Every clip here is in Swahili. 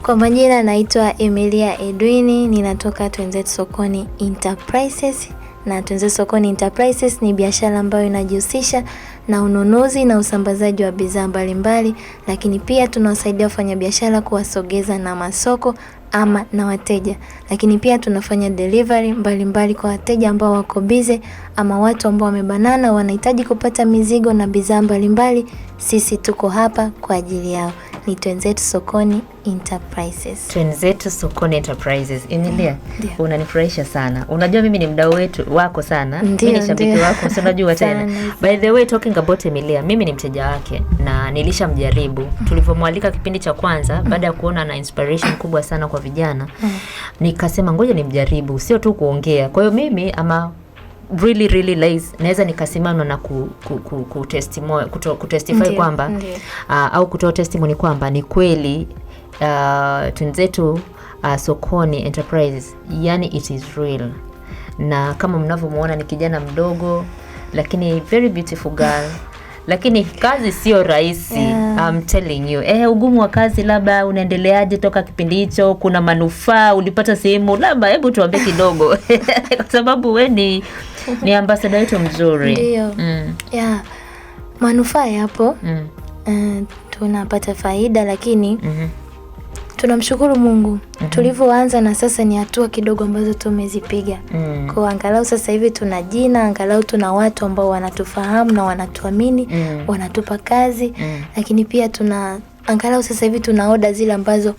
Kwa majina naitwa Emilia Edwini, ninatoka Twenzetu Sokoni Enterprises. Na Twenzetu Sokoni Enterprises ni biashara ambayo inajihusisha na ununuzi na usambazaji wa bidhaa mbalimbali, lakini pia tunawasaidia wafanyabiashara kuwasogeza na masoko ama na wateja. Lakini pia tunafanya delivery mbalimbali kwa wateja ambao wako busy ama watu ambao wamebanana wanahitaji kupata mizigo na bidhaa mbalimbali. Sisi tuko hapa kwa ajili yao. Ni Twenzetu Sokoni Enterprises. Twenzetu Sokoni Enterprises. Emilia, unanifurahisha sana. Unajua mimi ni mdau wako sana. Mimi ni shabiki wako, si unajua tena. By the way, talking about Emilia, mimi ni mteja wake na nilishamjaribu. Tulivyomwalika kipindi cha kwanza, baada ya kuona na inspiration kubwa sana kwa vijana, nikasema ngoja nimjaribu, sio tu kuongea. Kwa hiyo mimi ama really lazy naweza nikasimama na kutestify kwamba au kutoa testimony kwamba ni kweli Twenzetu Sokoni Enterprises, yani it is real. Na kama mnavyomuona ni kijana mdogo lakini very beautiful girl. Lakini kazi sio rahisi. I'm telling you. Ugumu wa kazi labda unaendeleaje toka kipindi hicho? Kuna manufaa ulipata sehemu? Labda hebu tuambie kidogo. Kwa sababu wewe ni ambassador wetu mzuri. Ndio. Manufaa yapo. Tunapata faida, lakini tunamshukuru Mungu. Tulivyoanza na sasa ni hatua kidogo ambazo tumezipiga. Kwa angalau sasa hivi tuna jina, angalau tuna watu ambao wanatufahamu na wanatuamini, wanatupa kazi. Lakini pia angalau sasa hivi tuna order zile ambazo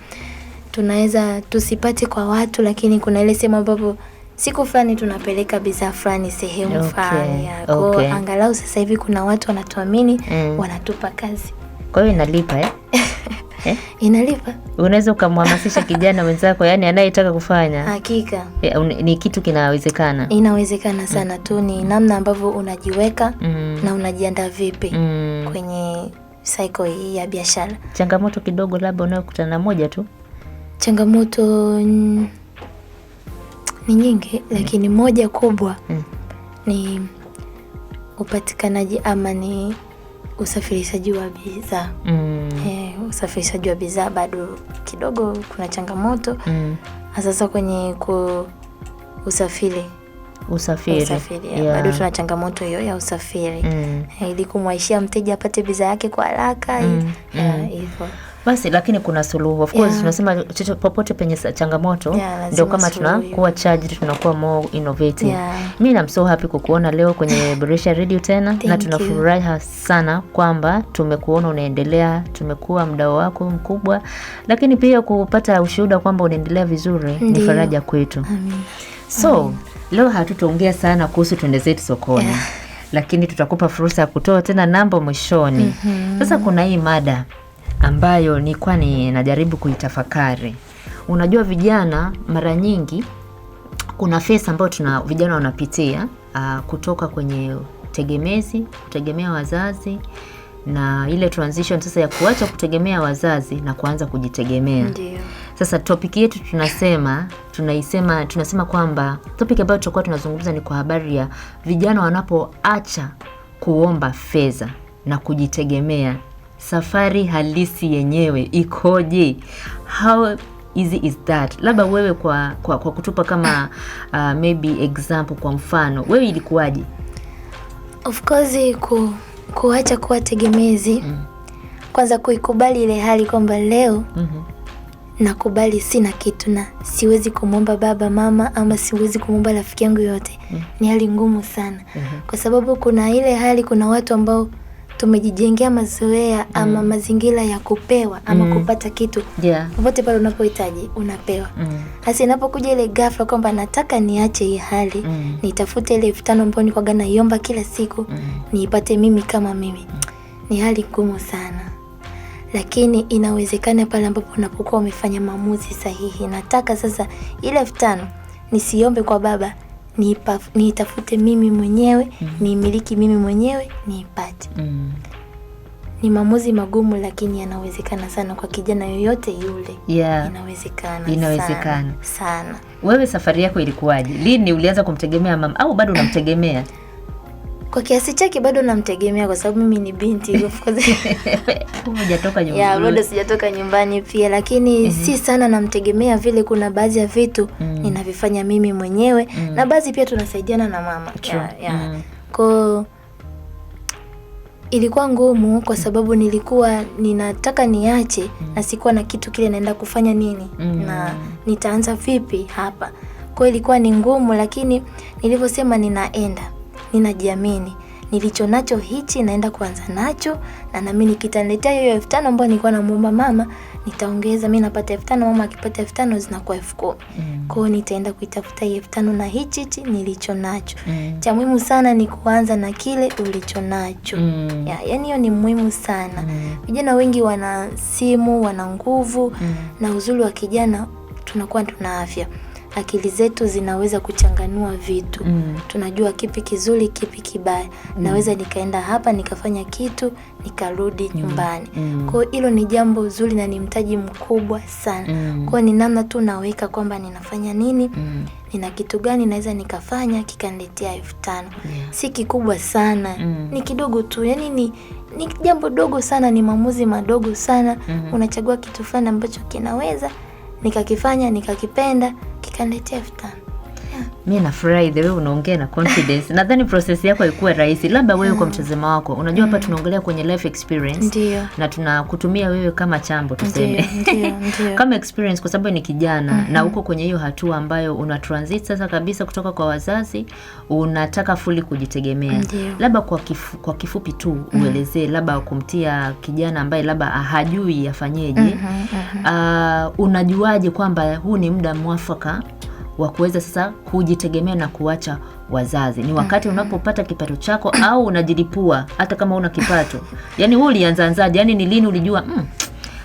tunaweza tusipate kwa watu, lakini kuna ile sehemu ambapo siku fulani tunapeleka bidhaa fulani sehemu fulani. Kwa angalau sasa hivi kuna watu wanatuamini, wanatupa kazi. Kwa hiyo inalipa Inalipa. Unaweza kumhamasisha kijana wenzako, yani anayetaka kufanya. Hakika. Ni kitu kinawezekana. Inawezekana sana tu, ni namna ambavyo unajiweka na unajiandaa vipi kwenye cycle hii ya biashara. Changamoto kidogo labda unayokutana moja tu? Changamoto ni nyingi, lakini moja kubwa ni upatikanaji ama ni usafirishaji wa bidhaa. Usafirishaji wa bidhaa bado kidogo kuna changamoto. Sasa kwenye usafiri. Bado tuna changamoto hiyo ya usafiri. Ili kumwaishia mteja apate bidhaa yake kwa haraka. Hivyo. Basi lakini kuna suluhu. Of course tunasema popote penye changamoto ndio kama tunakuwa charged, tunakuwa more innovative. Mimi na so happy kukuona leo kwenye Boresha Radio tena. Na tunafurahi sana kwamba tumekuona unaendelea, tumekuwa mdau wako mkubwa, lakini pia kupata ushuhuda kwamba unaendelea vizuri ni faraja kwetu. So leo hatutaongea sana kuhusu Twenzetu Sokoni. Lakini tutakupa fursa ya kutoa tena namba mwishoni. Sasa kuna hii mada ambayo nilikuwa najaribu kuitafakari. Unajua vijana mara nyingi kuna phase ambayo vijana wanapitia kutoka kwenye kutegemea wazazi na ile transition sasa ya kuacha kutegemea wazazi na kuanza kujitegemea. Ndio. Sasa topic yetu tunasema kwamba topic ambayo tutakuwa tunazungumza ni kwa habari ya vijana wanapoacha kuomba fedha na kujitegemea. Safari halisi yenyewe ikoje? How easy is that? Labda wewe kwa kutupa kama maybe example, kwa mfano wewe ilikuwaje? Of course kuacha kuwa tegemezi. Kwanza kuikubali ile hali kwamba leo nakubali sina kitu na siwezi kumwomba baba mama ama siwezi kumwomba rafiki yangu yote. Ni hali ngumu sana. Kwa sababu kuna ile hali, kuna watu ambao tumejijengea mazoea ama mazingira ya kupewa ama kupata kitu. Popote pale unapohitaji unapewa. Hasa inapokuja ile ghafla kwamba nataka niache hii hali, nitafute ile 5,000 ambayo nilikuwa naiomba kila siku, niipate mimi kama mimi. Ni hali ngumu sana. Lakini inawezekana pale ambapo unapokuwa umefanya maamuzi sahihi. Nataka sasa ile 5,000 nisiombe kwa baba, niitafute mimi mwenyewe, niimiliki mimi mwenyewe, niipate. Ni maamuzi magumu, lakini yanawezekana sana kwa kijana yoyote yule. Inawezekana sana. Wewe safari yako ilikuwaje? Lini ulianza kumtegemea mama au bado unamtegemea? Kwa kiasi chake bado namtegemea kwa sababu mimi ni binti of course. Hujatoka nyumbani. Bado sijatoka nyumbani pia, lakini si sana namtegemea vile. Kuna baadhi ya vitu ninavifanya mimi mwenyewe na baadhi pia tunasaidiana na mama. Kwa ilikuwa ngumu kwa sababu nilikuwa ninataka niache na sikuwa na kitu kile naenda kufanya nini na nitaanza vipi hapa. Kwa ilikuwa ni ngumu, lakini nilivyosema ninajiamini. Nilicho nacho hichi naenda kuanza nacho, na nami nikitaniletea hiyo 5,000 ambayo nilikuwa namuomba mama, nitaongeza. Mimi napata 5,000, mama akipata 5,000 zinakuwa 10,000. Kwa hiyo nitaenda kuitafuta hiyo 5,000 na hichi nilicho nacho. Cha muhimu sana ni kuanza na kile ulicho nacho. Yaani hiyo ni muhimu sana. Vijana wengi wana simu, wana nguvu, na uzuri wa kijana tunakuwa tuna afya. Akili zetu zinaweza kuchanganua vitu. Tunajua kipi kizuri, kipi kibaya. Naweza nikaenda hapa nikafanya kitu nikarudi nyumbani. Kwa hiyo hilo ni jambo zuri na ni mtaji mkubwa sana. Kwa hiyo ni namna tu naweka kwamba ninafanya nini, nina kitu gani naweza nikafanya kikaniletea 5,000. Si kikubwa sana. Ni kidogo tu. Yaani ni jambo dogo sana, ni maamuzi madogo sana. Unachagua kitu fulani ambacho kinaweza nikakifanya, nikakipenda, kikaniletea 5,000. Mimi nafurahi the way unaongea na confidence. Nadhani process yako haikuwa rahisi. Labda wewe kwa mtazamo wako, unajua hapa tunaongelea kwenye life experience. Ndiyo. Na tunakutumia wewe kama chambo tuseme. Ndiyo. Kama experience kwa sababu ni kijana na uko kwenye hiyo hatua ambayo una transit sasa kabisa kutoka kwa wazazi, unataka fully kujitegemea. Labda kwa kifupi tu uelezee labda kumtia kijana ambaye labda hajui afanyeje. Unajuaje kwamba huu ni muda mwafaka wa kuweza sasa kujitegemea na kuacha wazazi? Ni wakati unapopata kipato chako au unajilipua hata kama una kipato? Yaani wewe ulianzaje? Yaani ni lini ulijua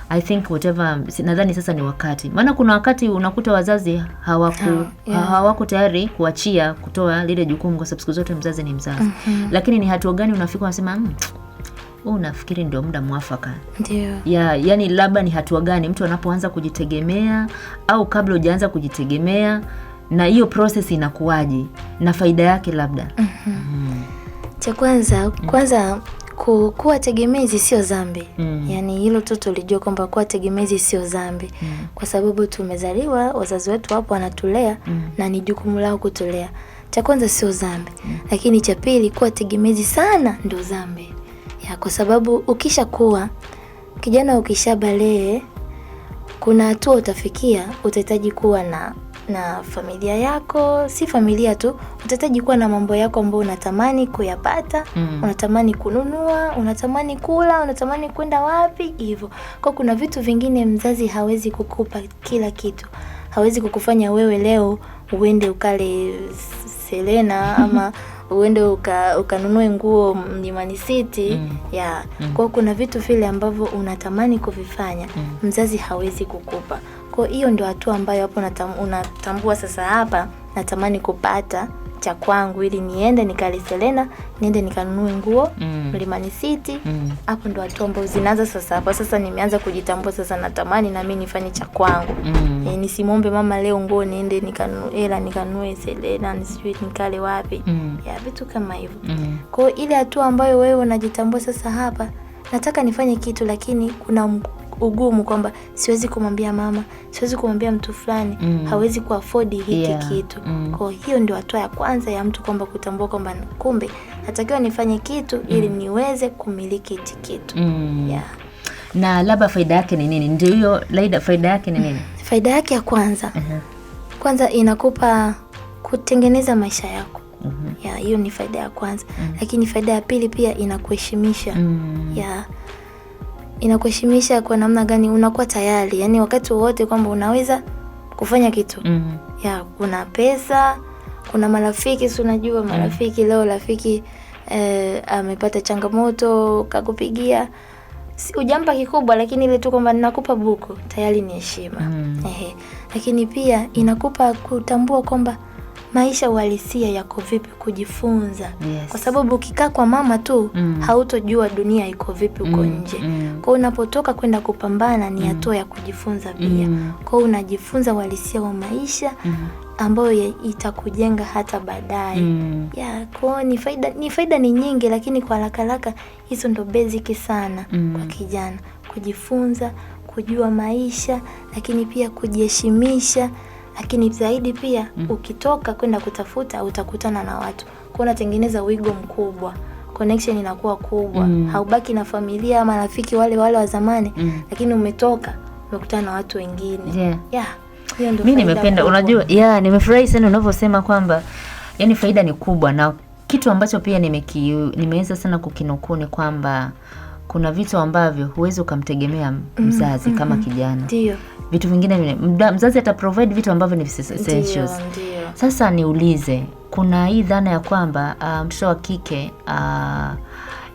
I think whatever, nadhani sasa ni wakati. Maana kuna wakati unakuta wazazi hawako tayari kuachia kutoa lile jukumu kwa sababu siku zote mzazi ni mzazi. Lakini ni hatua gani unafika unasema unafikiri ndio muda mwafaka? Ndio. Yaani labda ni hatua gani mtu anapoanza kujitegemea au kabla hujaanza kujitegemea, na hiyo process inakuwaje na faida yake labda? Cha kwanza kuwa tegemezi sio dhambi. Yaani hilo tu tulijua kwamba kuwa tegemezi sio dhambi. Kwa sababu tumezaliwa, wazazi wetu hapo wanatulea na ni jukumu lao kutulea. Cha kwanza sio dhambi. Lakini cha pili, kuwa tegemezi sana ndio dhambi. Kwa sababu ukishakuwa kijana, ukishabalee, kuna hatua utafikia, utahitaji kuwa na familia yako. Si familia tu, utahitaji kuwa na mambo yako ambayo unatamani kuyapata, unatamani kununua, unatamani kula, unatamani kwenda wapi hivyo. Kwa kuna vitu vingine mzazi hawezi kukupa kila kitu. Hawezi kukufanya wewe leo uende ukale Selena ama uende ukanunue nguo Mlimani City. Kwa kuna vitu vile ambavyo unatamani kuvifanya, mzazi hawezi kukupa. Kwa hiyo ndio hatua ambayo hapo unatambua sasa, hapa natamani kupata cha kwangu ili niende nikale Selena, niende nikanunue nguo Mlimani City. Hapo ndo hatua ambazo zinaanza sasa. Hapo sasa nimeanza kujitambua sasa, natamani na mimi nifanye cha kwangu. Nisimwombe mama leo nguo niende nikanunue Selena, nisijui nikale wapi. Vitu kama hivyo. Kwa hiyo ile hatua ambayo wewe unajitambua sasa, hapa nataka nifanye kitu, lakini kuna ugumu kwamba siwezi kumwambia mama, siwezi kumwambia mtu fulani, hawezi kuafford hiki kitu. Kwa hiyo ndio hatua ya kwanza ya mtu kwamba kutambua kwamba kumbe natakiwa nifanye kitu ili niweze kumiliki hiki kitu. Na labda faida yake ni nini? Ndio hiyo faida yake ni nini? Faida yake ya kwanza inakupa kutengeneza maisha yako. Hiyo ni faida ya kwanza. Lakini faida ya pili pia inakuheshimisha. Inakuheshimisha kwa namna gani? Unakuwa tayari, yani wakati wote kwamba unaweza kufanya kitu. Kuna pesa, kuna marafiki, si unajua marafiki leo rafiki amepata changamoto kakupigia, ujampa kikubwa, lakini ile tu kwamba ninakupa buku tayari ni heshima. Lakini pia inakupa kutambua kwamba maisha uhalisia yako vipi, kujifunza. Kwa sababu ukikaa kwa mama tu hautojua dunia iko vipi uko nje. Kwa unapotoka kwenda kupambana ni hatua ya kujifunza pia. Kwa unajifunza uhalisia wa maisha. ambayo itakujenga hata baadaye. Kwa ni faida ni nyingi, lakini kwa haraka hizo ndo basic sana kwa kijana. Kujifunza, kujua maisha, lakini pia kujiheshimisha, lakini zaidi pia ukitoka kwenda kutafuta utakutana na watu. Kwa unatengeneza wigo mkubwa. Connection inakuwa kubwa. Haubaki na familia ama rafiki wale wa zamani, lakini umetoka umekutana na watu wengine. Mimi nimependa, unajua, nimefurahi sana unavyosema kwamba yani faida ni kubwa, na kitu ambacho pia nimeweza sana kukinukuu ni kwamba kuna vitu ambavyo huwezi ukamtegemea mzazi kama kijana. Ndio. Vitu vingine mzazi ata provide vitu ambavyo ni essentials. Sasa niulize, kuna hii dhana ya kwamba mtoto wa kike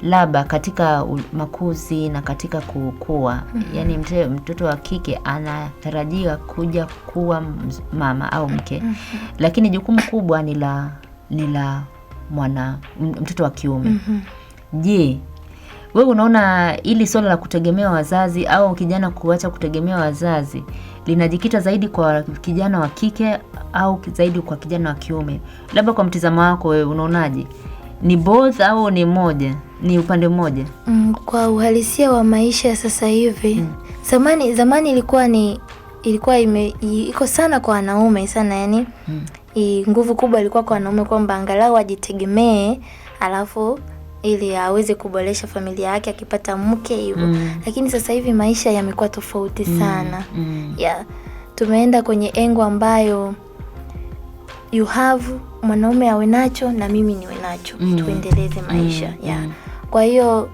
labda katika makuzi na katika kukua, yani mtoto wa kike anatarajia kuja kuwa mama au mke, lakini jukumu kubwa ni la mtoto wa kiume. Je, wewe unaona ili swala la kutegemea wazazi au kijana kuacha kutegemea wazazi linajikita zaidi kwa kijana wa kike au zaidi kwa kijana wa kiume? Labda kwa mtizamo wako wewe unaonaje? Ni both au ni moja? Ni upande mmoja? Kwa uhalisia wa maisha sasa hivi, zamani ilikuwa iko sana kwa wanaume sana, yani nguvu kubwa ilikuwa kwa wanaume kwamba angalau ajitegemee, alafu ili aweze kuboresha familia yake akipata mke hivyo. Lakini sasa hivi maisha yamekuwa tofauti sana. Tumeenda kwenye engo ambayo you have mwanaume awe nacho na mimi niwe nacho, tuendeleze maisha. Kwa hiyo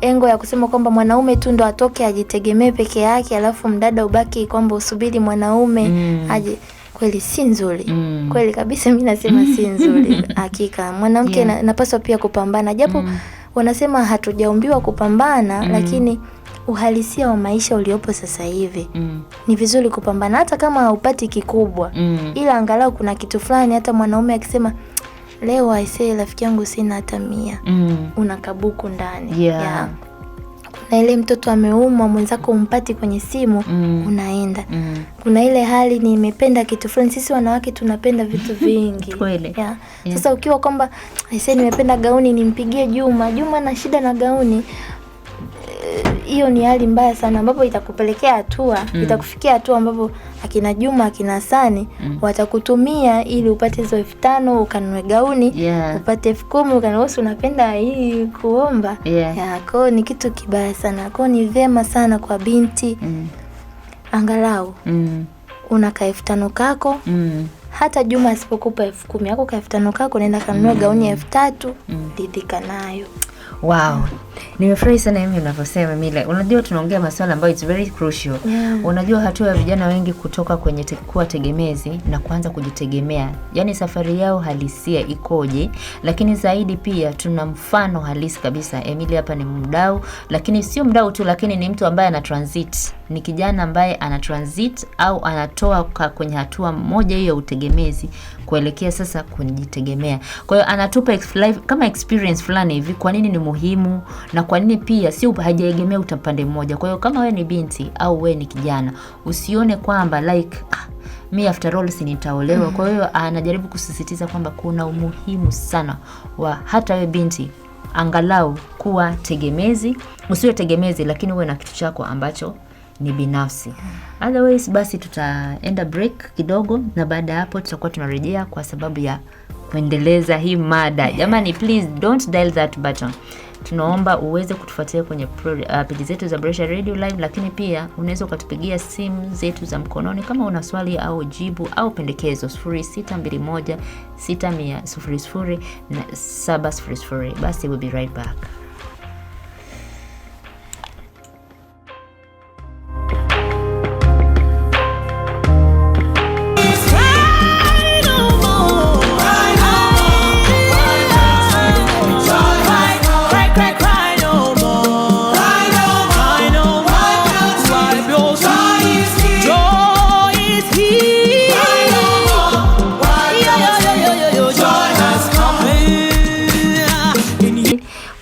engo ya kusema kwamba mwanaume tu ndo atoke ajitegemee peke yake, alafu mdada ubaki kwamba usubiri mwanaume aje, kweli si nzuri. Kweli kabisa mimi nasema si nzuri. Hakika mwanamke napaswa pia kupambana, japo wanasema hatujaumbiwa kupambana, lakini uhalisia wa maisha uliopo sasa hivi ni vizuri kupambana, hata kama haupati kikubwa, ila angalau kuna kitu fulani. Hata mwanaume akisema leo aisee rafiki yangu sina hata 100, unakabuku ndani. Kuna ile mtoto ameumwa mwenzako umpati kwenye simu, unaenda. Kuna ile hali nimependa kitu fulani. Sisi wanawake tunapenda vitu vingi. Sasa ukiwa kwamba aisee nimependa gauni nimpigie Juma na shida na gauni, hiyo ni hali mbaya sana, ambapo itakupelekea itakufikia hatua ambapo akina Juma akina Sani watakutumia ili upate hizo 5,000 ukanunue gauni, upate 10,000 ukanunue. Unapenda hii kuomba. Kwa ni kitu kibaya sana. Kwa ni vyema sana kwa binti angalau unaka 5,000 kako, hata Juma asipokupa 10,000 yako ka 5,000 kako, nenda kanunua gauni 3,000, lidhika nayo. Wow. Nimefurahi sana mimi unavyosema Mila. Unajua tunaongea masuala ambayo it's very crucial. Unajua hatua ya vijana wengi kutoka kwenye kuwa tegemezi na kuanza kujitegemea. Yaani safari yao halisia ikoje? Lakini zaidi pia tuna mfano halisi kabisa. Emily hapa ni mdau, lakini sio mdau tu, lakini ni mtu ambaye ana transit. Ni kijana ambaye ana transit au anatoa kwenye hatua moja hiyo ya utegemezi kuelekea sasa kujitegemea. Kwa hiyo anatupa life kama experience fulani hivi, kwa nini ni muhimu na kwa nini pia sio hajaegemea upande mmoja. Kwa hiyo kama wewe ni binti au wewe ni kijana, usione kwamba like me after all si nitaolewa. Kwa hiyo anajaribu kusisitiza kwamba kuna umuhimu sana wa hata wewe binti angalau kuwa tegemezi, usiwe tegemezi lakini uwe na kitu chako ambacho ni binafsi. Otherwise basi tutaenda break kidogo, na baada ya hapo tutakuwa tunarejea kwa sababu ya kuendeleza hii mada. Jamani, please don't dial that button. Tunaomba uweze kutufuatilia kwenye page zetu za Boresha Radio Live, lakini pia unaweza ukatupigia simu zetu za mkononi kama una swali au jibu au pendekezo 0621 600 700. Basi we'll be right back.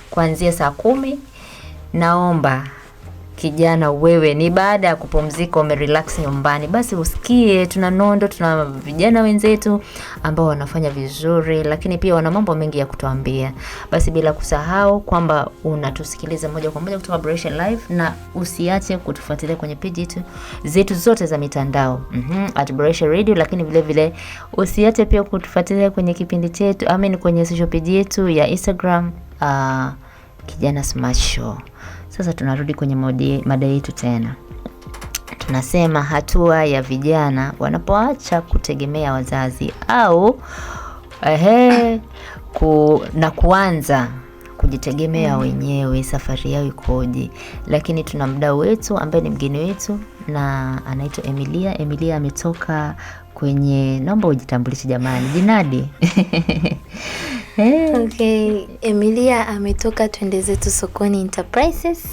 Kuanzia saa 10 naomba kijana wewe ni baada ya kupumzika, umerelax nyumbani, basi usikie tuna nondo, tuna vijana wenzetu ambao wanafanya vizuri, lakini pia wana mambo mengi ya kutuambia. Basi bila kusahau kwamba unatusikiliza moja kwa moja kutoka Boresha Live, na usiache kutufuatilia kwenye page zetu zote za mitandao @Boresha Radio, lakini vile vile usiache pia kutufuatilia kwenye kipindi chetu kwenye social page yetu ya Instagram Kijana Smart Show. Sasa tunarudi kwenye mada yetu tena. Tunasema hatua ya vijana wanapoacha kutegemea wazazi au na kuanza kujitegemea wenyewe, safari yao ikoje? Lakini tuna mdau wetu ambaye ni mgeni wetu na anaitwa Emilia. Emilia ametoka kwenye, naomba ujitambulishe jamani, jinadi. Okay, Emilia ametoka Twende Zetu Sokoni Enterprises.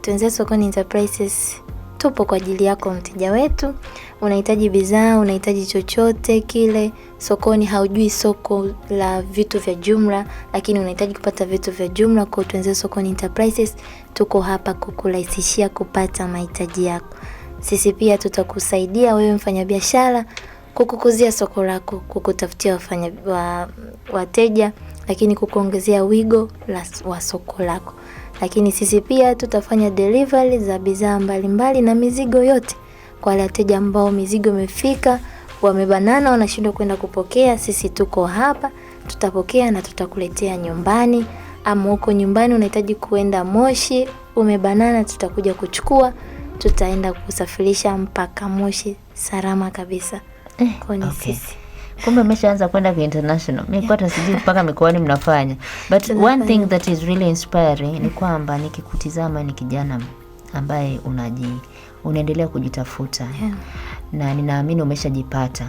Twende Zetu Sokoni Enterprises tupo kwa ajili yako mteja wetu. Unahitaji bidhaa, unahitaji chochote kile sokoni, haujui soko la vitu vya jumla, lakini unahitaji kupata vitu vya jumla, kwa Twende Zetu Sokoni Enterprises tuko hapa kukurahisishia kupata mahitaji yako. Sisi pia tutakusaidia wewe mfanyabiashara kukukuzia soko lako, kukutafutia wateja, lakini kukuongezea wigo wa soko lako. Lakini sisi pia tutafanya delivery za bidhaa mbalimbali na mizigo yote kwa wale wateja ambao mizigo imefika, wamebanana, wanashindwa kwenda kupokea. Sisi tuko hapa, tutapokea na tutakuletea nyumbani. Ama huko nyumbani unahitaji kuenda Moshi, umebanana, tutakuja kuchukua, tutaenda kusafirisha mpaka Moshi salama kabisa. Sisi. Kumbe umeshaanza kwenda kwa international. Mimi kwa sijui mpaka mikoani mnafanya. But one thing that is really inspiring ni kwamba nikikutizama ni kijana ambaye unaendelea kujitafuta. Na ninaamini umeshajipata.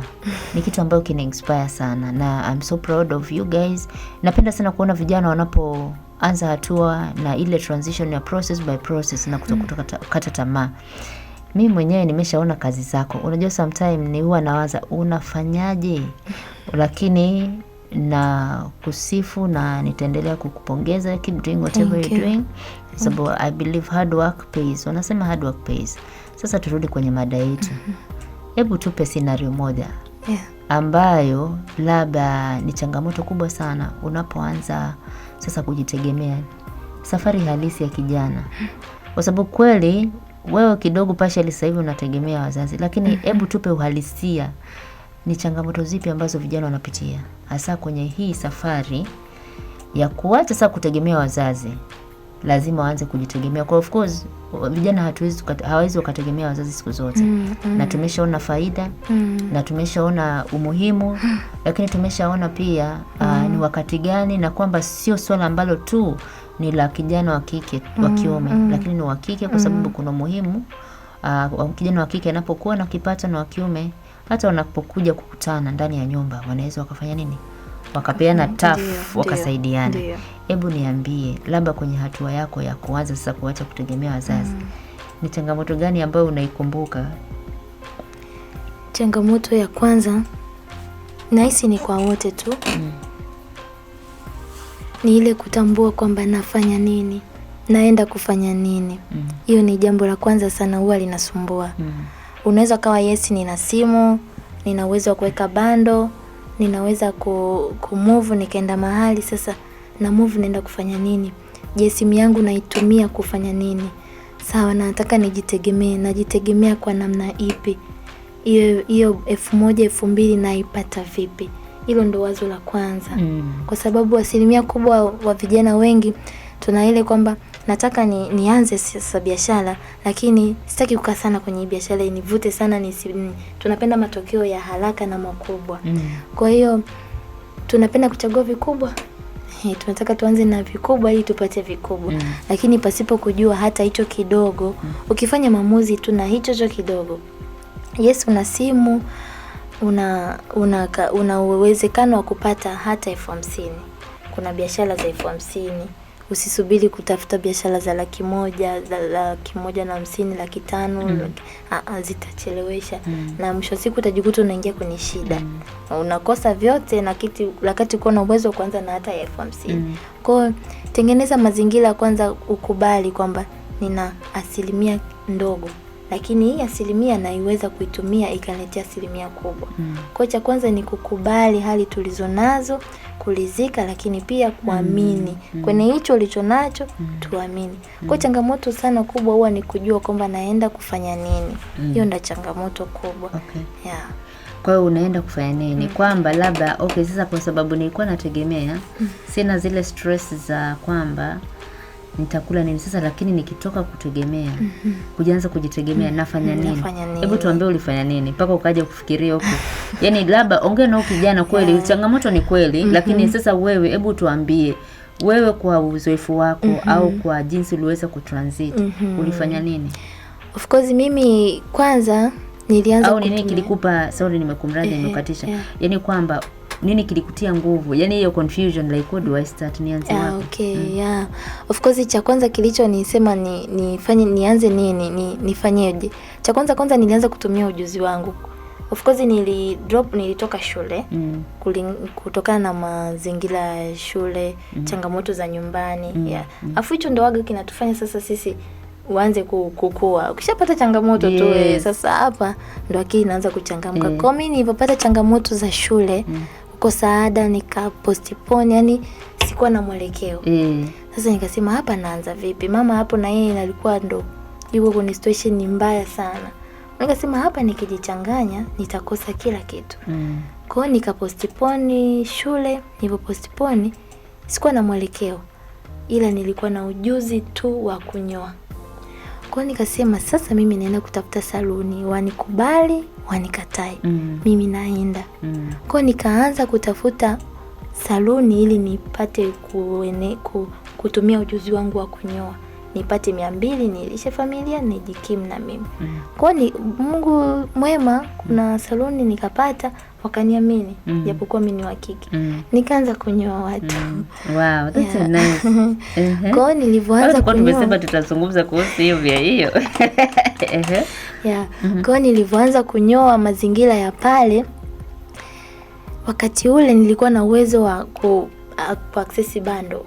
Ni kitu ambacho kina inspire sana, na I'm so proud of you guys. Napenda sana kuona vijana wanapoanza hatua na ile transition ya process by process na kutokata tamaa. Mimi mwenyewe nimeshaona kazi zako. Unajua sometimes ni huwa nawaza unafanyaje, lakini na kusifu na nitaendelea kukupongeza. Keep doing whatever you're doing. Sababu I believe hard work pays. Wanasema hard work pays. Sasa turudi kwenye mada yetu. Hebu tupe scenario moja ambayo labda ni changamoto kubwa sana unapoanza sasa kujitegemea, safari halisi ya kijana. Kwa sababu kweli wewe kidogo partially sasa hivi unategemea wazazi, lakini hebu tupe uhalisia, ni changamoto zipi ambazo vijana wanapitia hasa kwenye hii safari ya kuacha sasa kutegemea wazazi, lazima waanze kujitegemea. Kwa of course vijana hawezi wakategemea wazazi siku zote. Na tumeshaona faida, na tumeshaona umuhimu, lakini tumeshaona pia ni wakati gani, na kwamba sio swala ambalo tu ni la kijana wa kike wa kiume, lakini ni wa kike, kwa sababu kuna umuhimu kijana wa kike anapokuwa na kipato na wa kiume, hata wanapokuja kukutana ndani ya nyumba wanaweza wakafanya nini, wakapeana taf, wakasaidiana. Hebu niambie, labda kwenye hatua yako ya kuanza sasa kuacha kutegemea wazazi, ni changamoto gani ambayo unaikumbuka? Changamoto ya kwanza nahisi ni kwa wote tu. Ni ile kutambua kwamba nafanya nini, naenda kufanya nini. Hiyo ni jambo la kwanza sana, huwa linasumbua. Unaweza kawa nina simu, nina uwezo wa kuweka bando, ninaweza kumove nikaenda mahali, sasa na move naenda kufanya nini? Je, simu yangu naitumia kufanya nini? Sawa, nataka nijitegemee, najitegemea kwa namna ipi? Hiyo 1000 2000 naipata vipi? Hilo ndo wazo la kwanza. Kwa sababu asilimia kubwa wa vijana wengi tuna ile kwamba nataka nianze sasa biashara, lakini sitaki kukaa sana kwenye biashara inivute sana, tunapenda matokeo ya haraka na makubwa. Kwa hiyo tunapenda kuchagua vikubwa. Tunataka tuanze na vikubwa ili tupate vikubwa. Lakini pasipo kujua hata hicho kidogo, ukifanya maamuzi tu na hicho kidogo. Yes, una simu, una uwezekano wa kupata hata 50,000. Kuna biashara za 50,000. Usisubiri kutafuta biashara za 100,000, za 150,000, 500,000. Zitachelewesha. Na mwisho siku utajikuta unaingia kwenye shida. Unakosa vyote na wakati uko na uwezo kuanza na hata 50,000. Kwa tengeneza mazingira kwanza, ukubali kwamba nina asilimia ndogo, lakini hii asilimia naiweza kuitumia ikaletea asilimia kubwa. Kwa cha kwanza ni kukubali hali tulizonazo, kulizika, lakini pia kuamini kwenye hicho ulichonacho, tuamini. Kwa changamoto sana kubwa huwa ni kujua kwamba naenda kufanya nini. Hiyo ndio changamoto kubwa. Yeah. Kwa hiyo unaenda kufanya nini? Kwamba labda sasa kwa sababu nilikuwa nategemea sina zile stress za kwamba nitakula nini sasa, lakini nikitoka kutegemea kujianza kujitegemea nafanya nini? Hebu tuambie ulifanya nini mpaka ukaja kufikiria huko. Yaani labda ongea na kijana kweli, changamoto ni kweli, lakini sasa wewe hebu tuambie wewe kwa uzoefu wako au kwa jinsi uliweza kutransit ulifanya nini? Of course mimi kwanza nilianza au nini kilikupa, sorry nimekumradi nimekatisha. Yaani kwamba nini kilikutia nguvu? Yaani hiyo confusion like what do I start, nianze wapi? Yeah. Of course cha kwanza kilicho nisema nifanye nianze nini, nifanyeje? Cha kwanza nilianza kutumia ujuzi wangu. Of course nilitoka shule kutokana na mazingira ya shule, changamoto za nyumbani. Afu hicho ndo waga kinatufanya sasa sisi uanze kukua. Ukishapata changamoto tu sasa hapa ndo akili inaanza kuchangamka. Kwa mimi nilipopata changamoto za shule, kukosa ada, nikapostpone, yani sikuwa na mwelekeo. Sasa nikasema hapa naanza vipi? Mama hapo na yeye alikuwa ndo yuko kwenye situation mbaya sana. Nikasema hapa nikijichanganya nitakosa kila kitu. Kwa hiyo nikapostpone shule, nilipopostpone sikuwa na mwelekeo. Ila nilikuwa na ujuzi tu wa kunyoa. Kwa hiyo nikasema sasa mimi naenda kutafuta saluni, wanikubali, wanikatai. Mimi naenda. Kwa hiyo nikaanza kutafuta saluni ili nipate kutumia ujuzi wangu wa kunyoa. Nipate 200 nilishe familia, nijikimu na mimi. Kwa hiyo Mungu mwema, kuna saluni nikapata, wakaniamini japokuwa mimi ni wa kike. Nikaanza kunyoa watu. Wow, that's nice. Kwa hiyo nilivyoanza kunyoa, tumesema tutazungumza kuhusu hiyo vya hiyo. Yeah. Kwa hiyo nilivyoanza kunyoa mazingira ya pale, wakati ule nilikuwa na uwezo wa access bando.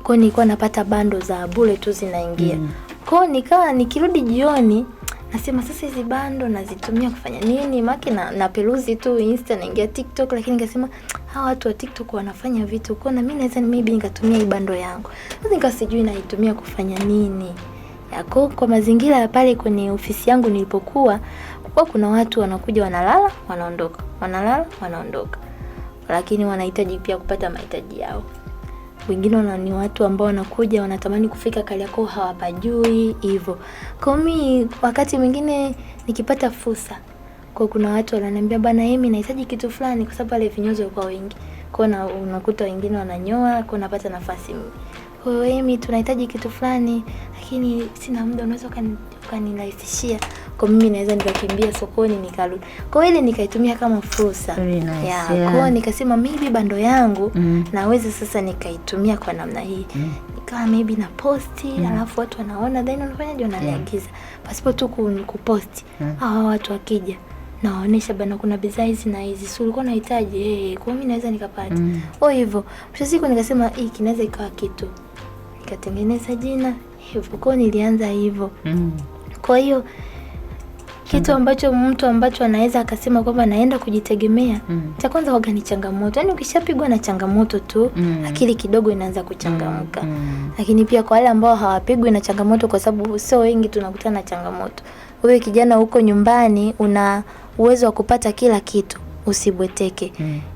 Kwa nilikuwa napata bando za bure tu zinaingia. Kwa nikawa nikirudi jioni nasema sasa hizi bando nazitumia kufanya nini? Maki na peruzi tu Insta, naingia TikTok, lakini nikasema hawa watu wa TikTok wanafanya vitu, kwa na mimi naweza maybe nikatumia hii bando yangu. Sasa nikasijui naitumia kufanya nini. Kwa mazingira ya pale kwenye ofisi yangu nilipokuwa, kwa kuna watu wanakuja wanalala, wanaondoka. Wanalala, wanaondoka. Lakini wanahitaji pia kupata mahitaji yao. Wengine ni watu ambao wanakuja wanatamani kufika Kariakoo hawapajui hivyo. Kwa mimi wakati mwingine nikipata fursa, kwa kuna watu wananiambia bana mimi nahitaji kitu fulani, kwa sababu pale vinyozo kwa wingi. Kwa unakuta wengine wananyoa, kwa napata nafasi mimi. Kwa hiyo mimi tunahitaji kitu fulani lakini sina muda, unaweza ukanirahisishia. Kwa mimi naweza nikakimbia sokoni nikarudi. Kwa ile nikaitumia kama fursa. Nice. Kwa nikasema maybe bando yangu naweza sasa nikaitumia kwa namna hii. Nikawa maybe na posti, alafu watu wanaona, then unafanyaje, unaniagiza. Pasipo tu kuposti. Hawa watu wakija naonesha bana kuna bidhaa hizi na hizi, si ulikuwa unahitaji? Kwa mimi naweza nikapata. Hivyo. Mwisho siku nikasema hii kinaweza ikawa kitu. Nikatengeneza jina. Hivyo kwa nilianza hivyo. Kwa hiyo kitu ambacho anaweza akasema kwamba naenda kujitegemea, cha kwanza waga ni changamoto. Yaani ukishapigwa na changamoto tu, akili kidogo inaanza kuchangamka. Lakini pia kwa wale ambao hawapigwi na changamoto, kwa sababu sio wengi tunakutana na changamoto. Wewe kijana huko nyumbani una uwezo wa kupata kila kitu, usibweteke.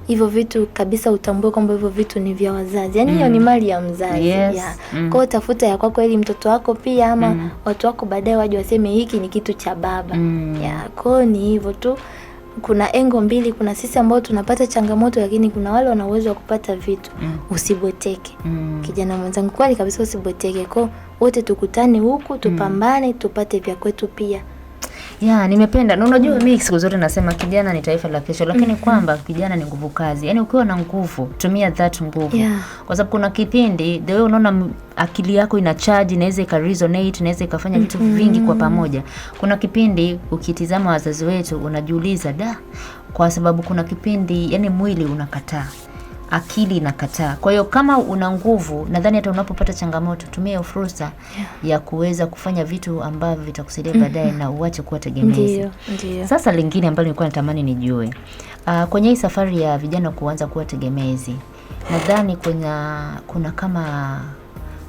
Hivyo vitu kabisa utambue kwamba hivyo vitu ni vya wazazi. Yaani hiyo ni mali ya mzazi. Kwa hiyo tafuta ya kwako ili mtoto wako pia ama watu wako baadaye waje waseme hiki ni kitu cha baba. Kwa hiyo ni hivyo tu. Kuna engo mbili, kuna sisi ambao tunapata changamoto, lakini kuna wale wana uwezo wa kupata vitu. Usibweteke. Kijana mwenzangu, kweli kabisa usibweteke. Kwa wote tukutane huku, tupambane, tupate vya kwetu pia. Nimependa. Na unajua mimi siku zote nasema kijana ni taifa la kesho, lakini kwamba kijana ni nguvu kazi. Yaani ukiwa na nguvu, tumia that nguvu. Kwa sababu kuna kipindi the way unaona akili yako ina charge, inaweza ikaresonate, inaweza ikafanya vitu vingi kwa pamoja. Kuna kipindi ukitizama wazazi wetu unajiuliza kwa sababu kuna kipindi yani mwili unakataa. akili inakataa. Kwa hiyo kama una nguvu, nadhani hata unapopata changamoto tumia fursa ya kuweza kufanya vitu ambavyo vitakusaidia baadaye na uache kuwa tegemezi. Ndiyo. Sasa lingine ambalo nilikuwa natamani nijue, kwenye hii safari ya vijana kuanza kuwa tegemezi, nadhani kuna kama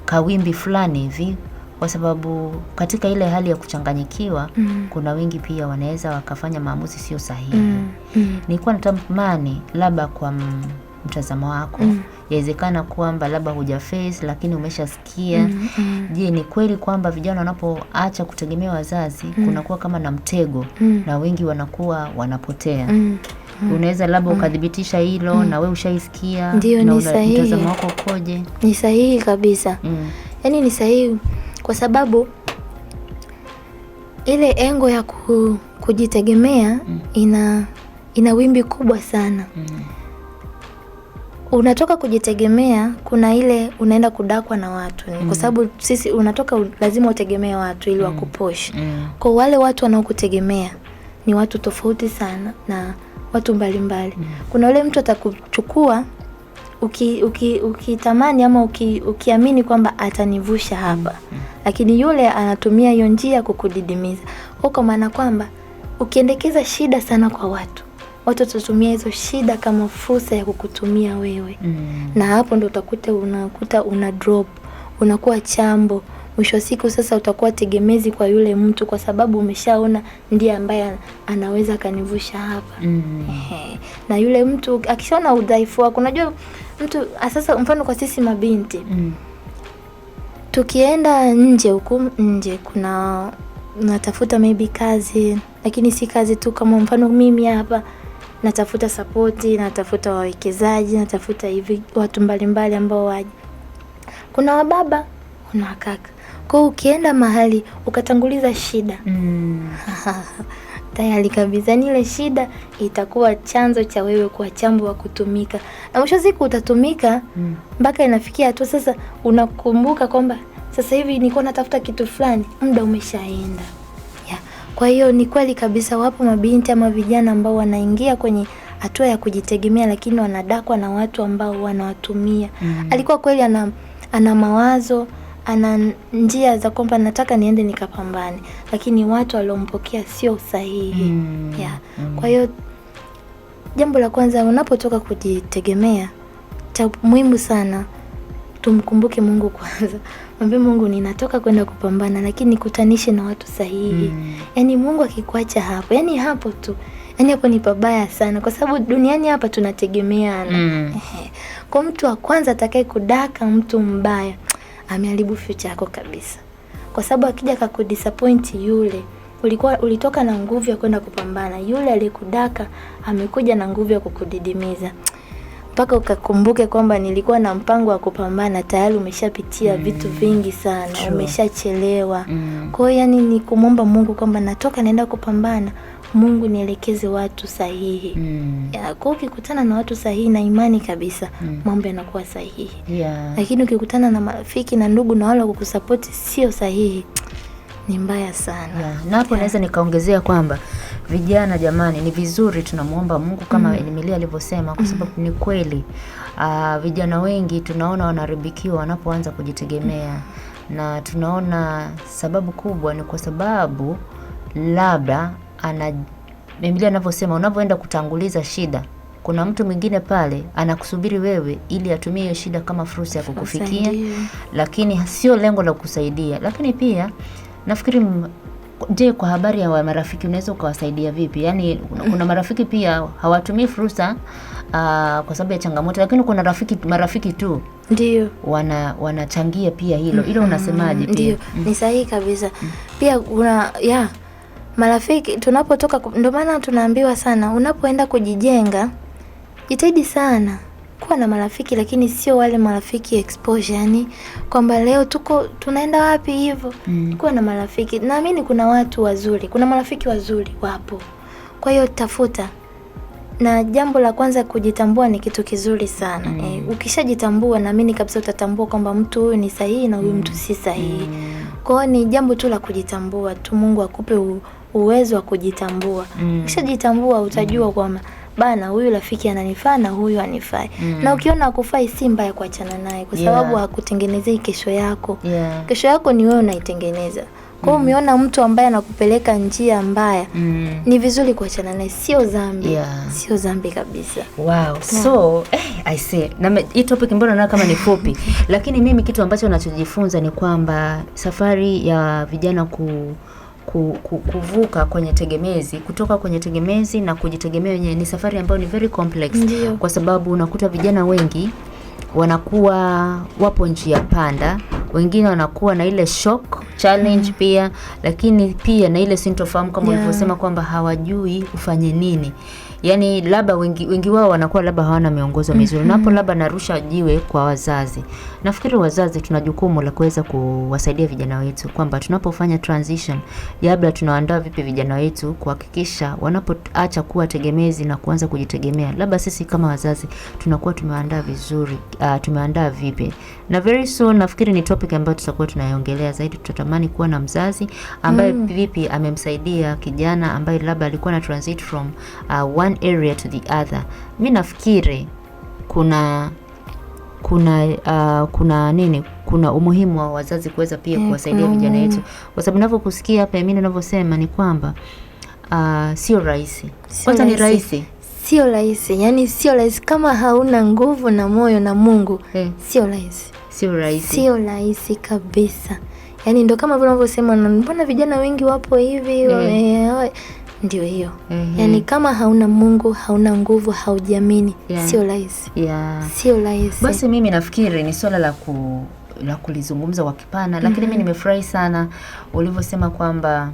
kawimbi fulani hivi, kwa sababu katika ile hali ya kuchanganyikiwa kuna wengi pia wanaweza wakafanya maamuzi sio sahihi. Nilikuwa natamani labda kwa mtazamo wako, yawezekana kwamba labda hujaface lakini umeshasikia. Je, ni kweli kwamba vijana wanapoacha kutegemea wazazi kunakuwa kama na mtego na wengi wanakuwa wanapotea? Unaweza labda ukadhibitisha hilo na wewe ushaisikia? Ndio, na ni sahihi. Mtazamo wako ukoje? Ni sahihi kabisa. Yaani ni sahihi kwa sababu ile engo ya kujitegemea ina wimbi kubwa sana. Unatoka kujitegemea, kuna ile unaenda kudakwa na watu. Kwa sababu sisi unatoka lazima utegemee watu ili wakupush. Kwa wale watu wanaokutegemea ni watu tofauti sana na watu mbalimbali. Kuna ule mtu atakuchukua ukitamani ama ukiamini kwamba atanivusha hapa. Lakini yule anatumia hiyo njia kukudidimiza. Kwa maana kwamba ukiendekeza shida sana kwa watu watatumia hizo shida kama fursa ya kukutumia wewe. Na hapo ndo unakuta una drop, unakuwa chambo. Mwisho wa siku sasa utakuwa tegemezi kwa yule mtu, kwa sababu umeshaona ndiye ambaye anaweza kanivusha hapa. Na yule mtu akishaona udhaifu wako, unajua mtu sasa, mfano kwa sisi mabinti, tukienda nje huko nje, kuna natafuta maybe kazi, lakini si kazi tu. Kama mfano mimi hapa natafuta supporti, natafuta wawekezaji, natafuta hivi watu mbalimbali ambao waje. Kuna wababa, kuna wakaka. Kwa ukienda mahali ukatanguliza shida, tayari kabisa ile shida itakuwa chanzo cha wewe kuwa chambo wa kutumika. Na mwisho siku utatumika mpaka inafikia tu sasa unakumbuka kwamba sasa hivi nilikuwa natafuta kitu fulani, muda umeshaenda. Kwa hiyo ni kweli kabisa, wapo mabinti ama vijana ambao wanaingia kwenye hatua ya kujitegemea, lakini wanadakwa na watu ambao wanawatumia. Alikuwa kweli ana mawazo, ana njia za kwamba nataka niende nikapambane, lakini watu waliompokea sio sahihi. Kwa hiyo jambo la kwanza unapotoka kujitegemea, cha muhimu sana tumkumbuke Mungu kwanza. Mwambie Mungu, ninatoka kwenda kupambana, lakini nikutanishe na watu sahihi. Yaani Mungu akikuacha hapo, yaani hapo tu, yaani hapo ni pabaya sana, kwa sababu duniani hapa tunategemeana. Kwa mtu wa kwanza atakaye kudaka mtu mbaya, ameharibu future yako kabisa. Kwa sababu akija akakudisappoint yule, ulitoka na nguvu ya kwenda kupambana, yule aliyekudaka amekuja na nguvu ya kukudidimiza. Mpaka ukakumbuke kwamba nilikuwa na mpango wa kupambana, tayari umeshapitia vitu vingi sana, umeshachelewa. Kwa hiyo yani ni kumwomba Mungu kwamba natoka naenda kupambana, Mungu nielekeze watu sahihi. Kwa ukikutana na watu sahihi na imani kabisa, mambo yanakuwa sahihi. Lakini ukikutana na marafiki na ndugu na wale kukusupport sio sahihi, ni mbaya sana. Na hapo naweza nikaongezea kwamba vijana, jamani, ni vizuri tunamuomba Mungu kama Emilia alivyosema, kwa sababu ni kweli vijana wengi tunaona wanaribikiwa wanapoanza kujitegemea. Na tunaona sababu kubwa ni kwa sababu labda Emilia anavyosema, unapoenda kutanguliza shida, kuna mtu mwingine pale anakusubiri wewe ili atumie hiyo shida kama fursa ya kukufikia, lakini sio lengo la kukusaidia. Lakini pia nafikiri, je, kwa habari ya marafiki unaweza ukawasaidia vipi? Yaani kuna marafiki pia hawatumii fursa kwa sababu ya changamoto, lakini kuna marafiki tu ndio wanachangia pia hilo. Ile unasemaje? Ndio, ni sahihi kabisa. Pia kuna marafiki tunapotoka, ndio maana tunaambiwa sana unapoenda kujijenga, jitahidi sana kuwa na marafiki, lakini sio wale marafiki exposure, yani kwamba leo tunaenda wapi hivyo. Kuwa na marafiki, naamini kuna watu wazuri, kuna marafiki wazuri wapo. Kwa hiyo tafuta. Na jambo la kwanza, kujitambua ni kitu kizuri sana. Ukishajitambua, naamini kabisa utatambua kwamba mtu huyu ni sahihi na huyu mtu si sahihi. Kwa hiyo ni jambo tu la kujitambua tu. Mungu akupe uwezo wa kujitambua. Ukishajitambua utajua kwamba bana huyu rafiki ananifaa na huyu anifai. Na ukiona akufai si mbaya kuachana naye kwa sababu hakutengenezei kesho yako. Kesho yako ni wewe unaitengeneza. Kwa hiyo umeona mtu ambaye anakupeleka njia mbaya, ni vizuri kuachana naye, sio dhambi. Sio dhambi kabisa. Wow. So, I say, na hii topic mbona naona kama ni fupi, lakini mimi kitu ambacho ninachojifunza ni kwamba safari ya vijana kuvuka kwenye tegemezi, kutoka kwenye tegemezi na kujitegemea wenyewe ni safari ambayo ni very complex. Ndiyo. Kwa sababu unakuta vijana wengi wanakuwa wapo njia panda, wengine wanakuwa na ile shock challenge pia, lakini pia na ile sintofahamu kama ulivyosema kwamba hawajui ufanye nini. Yani labda wengi wao wanakuwa labda hawana miongozo mizuri. Napo labda narusha jiwe kwa wazazi. Nafikiri wazazi tuna jukumu la kuweza kuwasaidia vijana wetu kwamba tunapofanya transition, labda tunaandaa vipi vijana wetu kuhakikisha wanapoacha kuwa tegemezi na kuanza kujitegemea. Labda sisi kama wazazi tunakuwa tumeandaa vizuri, tumeandaa vipi. Na very soon nafikiri ni topic ambayo tutakuwa tunaiongelea zaidi. Tutatamani kuwa na mzazi ambaye vipi amemsaidia kijana ambaye labda alikuwa na transit from one area to the other. Mimi nafikiri kuna umuhimu wa wazazi kuweza pia kuwasaidia vijana wetu, kwa sababu ninavyokusikia hapa mimi ninavyosema ni kwamba sio rahisi. Kwanza ni rahisi? Sio rahisi. Yani sio rahisi kama hauna nguvu na moyo na Mungu. Sio rahisi. Sio rahisi. Sio rahisi kabisa. Yani ndio kama vile unavyosema, mbona vijana wengi wapo hivi? Ndio hiyo. Yani kama hauna Mungu, hauna nguvu, haujiamini, sio rahisi. Sio rahisi. Basi mimi nafikiri ni swala la kulizungumza kwa kipana, lakini mimi nimefurahi sana ulivyosema kwamba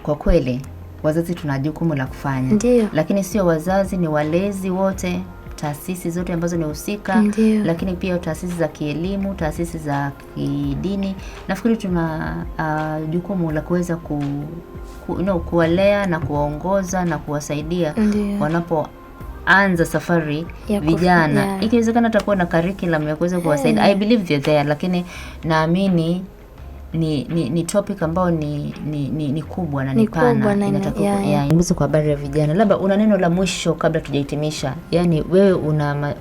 kwa kweli wazazi tuna jukumu la kufanya. Ndiyo. Lakini sio wazazi, ni walezi wote, taasisi zote ambazo ni husika, lakini pia taasisi za kielimu, taasisi za kidini. Nafikiri tuna jukumu la kuweza kuwalea na kuwaongoza na kuwasaidia wanapoanza safari vijana. Ikiwezekana tutakuwa na curriculum ya kuweza kuwasaidia. I believe they're there, lakini naamini ni topic ambao ni kubwa na ni pana, inatakiwa kwa habari ya vijana. Labda una neno la mwisho kabla tujahitimisha. Yani wewe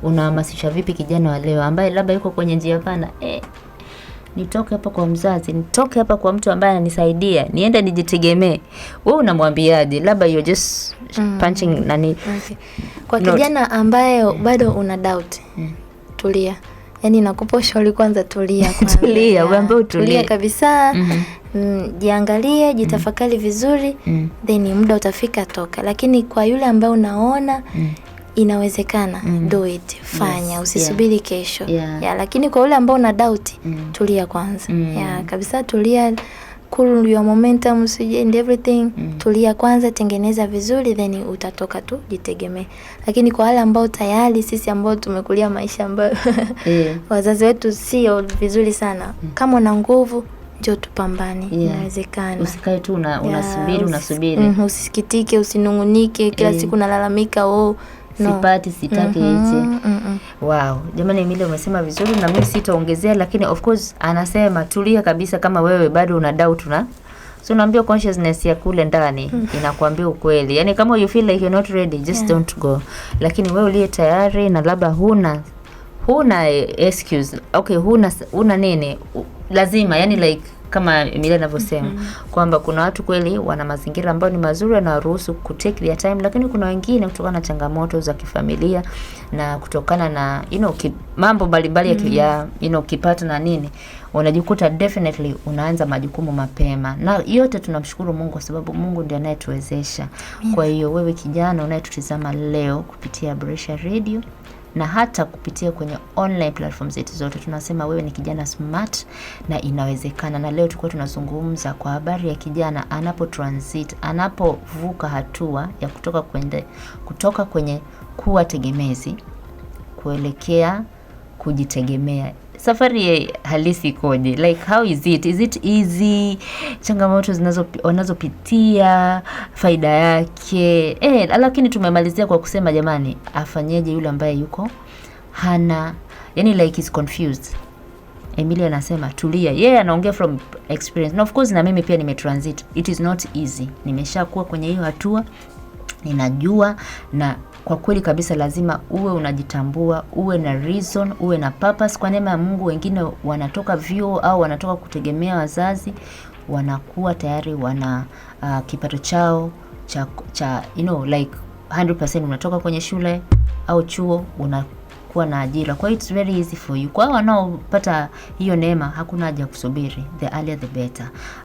unahamasisha vipi kijana wa leo ambaye labda yuko kwenye njia pana, nitoke hapa kwa mzazi, nitoke hapa kwa mtu ambaye ananisaidia, niende nijitegemee. Wewe unamwambiaje? Labda you're just punching nani. Kwa kijana ambaye bado una doubt, tulia. Yani nakupa ushauri kwanza, tulia kwanza. Tulia kabisa. Jiangalie, jitafakari vizuri, then muda utafika, toka. Lakini kwa yule ambaye unaona inawezekana, do it, fanya, usisubiri kesho. Lakini kwa yule ambao una doubt, tulia kwanza. Kabisa tulia, cool your momentum, and everything. Tulia kwanza, tengeneza vizuri, then utatoka tu, jitegemee. Lakini kwa wale ambao tayari, sisi ambao tumekulia maisha ambayo wazazi wetu sio vizuri sana, kama una nguvu njoo tupambane. Inawezekana. Usikae tu unasubiri. Usisikitike, usinungunike kila siku nalalamika, sipati, sitaki hichi. Wow. Jamani, Emilia umesema vizuri na mimi sitaongezea, lakini of course anasema tulia kabisa. Kama wewe bado una doubt so unaambia consciousness ya kule ndani inakuambia ukweli. Yani kama you feel like you're not ready, just don't go. Lakini wewe uliye tayari na labda huna excuse. Okay, huna nini? Lazima, yani like kama Emilia anavyosema kwamba kuna watu kweli wana mazingira ambayo ni mazuri na waruhusu ku take their time, lakini kuna wengine kutokana na changamoto za kifamilia na kutokana na mambo mbalimbali ya kipato na nini, unajikuta definitely unaanza majukumu mapema. Na yote tunamshukuru Mungu kwa sababu Mungu ndiye anayetuwezesha. Kwa hiyo wewe kijana unayetutizama leo kupitia Boresha Radio na hata kupitia kwenye online platforms zetu zote, tunasema wewe ni kijana smart na inawezekana. Na leo tulikuwa tunazungumza kwa habari ya kijana anapovuka hatua ya kutoka kwenye kuwa tegemezi kuelekea kujitegemea. Safari halisi ikoje? Like how is it? Is it easy? Changamoto wanazopitia, faida yake. Lakini tumemalizia kwa kusema jamani, afanyeje yule ambaye yuko yani like is confused. Emilia anasema tulia. Anaongea from experience. Na of course na mimi pia nimetransit. It is not easy. Nimeshakuwa kwenye hiyo hatua. ninajua, na kwa kweli kabisa lazima uwe unajitambua, uwe na reason, uwe na purpose. Kwa neema ya Mungu wengine wanatoka vyuo au wanatoka kutegemea wazazi, wanakuwa tayari wana kipato chao cha like 100% unatoka kwenye shule au chuo unakuwa na ajira. Kwa hiyo it's very easy for you. Kwa wanaopata hiyo neema hakuna haja kusubiri, the earlier the better.